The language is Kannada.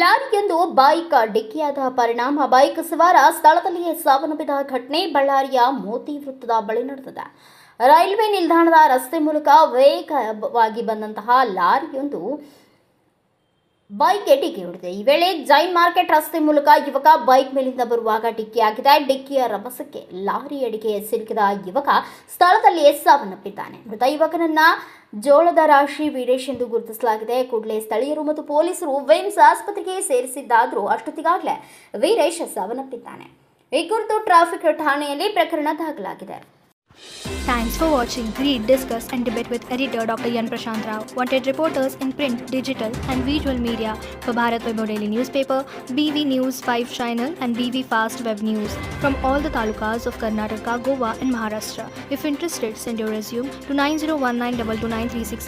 ಲಾರಿಯೊಂದು ಬೈಕ್ ಡಿಕ್ಕಿಯಾದ ಪರಿಣಾಮ ಬೈಕ್ ಸವಾರ ಸ್ಥಳದಲ್ಲಿಯೇ ಸಾವನ್ನಪ್ಪಿದ ಘಟನೆ ಬಳ್ಳಾರಿಯ ಮೋತಿ ವೃತ್ತದ ಬಳಿ ನಡೆದಿದೆ. ರೈಲ್ವೆ ನಿಲ್ದಾಣದ ರಸ್ತೆ ಮೂಲಕ ವೇಗವಾಗಿ ಬಂದಂತಹ ಲಾರಿಯೊಂದು ಬೈಕ್ಗೆ ಡಿಕ್ಕಿ ಹೊಡೆದಿದೆ. ಈ ವೇಳೆ ಜೈನ್ ಮಾರ್ಕೆಟ್ ರಸ್ತೆ ಮೂಲಕ ಯುವಕ ಬೈಕ್ ಮೇಲಿಂದ ಬರುವಾಗ ಡಿಕ್ಕಿಯಾಗಿದೆ. ಡಿಕ್ಕಿಯ ರಭಸಕ್ಕೆ ಲಾರಿ ಅಡಿಗೆ ಸಿಲುಕಿದ ಯುವಕ ಸ್ಥಳದಲ್ಲಿಯೇ ಸಾವನ್ನಪ್ಪಿದ್ದಾನೆ. ಮೃತ ಯುವಕನನ್ನ ಜೋಳದ ರಾಶಿ ವೀರೇಶ್ ಎಂದು ಗುರುತಿಸಲಾಗಿದೆ. ಕೂಡಲೇ ಸ್ಥಳೀಯರು ಮತ್ತು ಪೊಲೀಸರು ವಿಮ್ಸ್ ಆಸ್ಪತ್ರೆಗೆ ಸೇರಿಸಿದ್ದಾದರೂ ಅಷ್ಟೊತ್ತಿಗಾಗಲೇ ವೀರೇಶ್ ಸಾವನ್ನಪ್ಪಿದ್ದಾನೆ. ಈ ಕುರಿತು ಟ್ರಾಫಿಕ್ ಠಾಣೆಯಲ್ಲಿ ಪ್ರಕರಣ ದಾಖಲಾಗಿದೆ. Thanks for watching. Read, discuss and debate with editor Dr. Yan Prashant Rao. Wanted reporters in print, digital and visual media for Bharat Vaibhav Daily Newspaper, BV News 5 Channel and BV Fast Web News from all the talukas of Karnataka, Goa and Maharashtra. If interested, send your resume to 9019229369.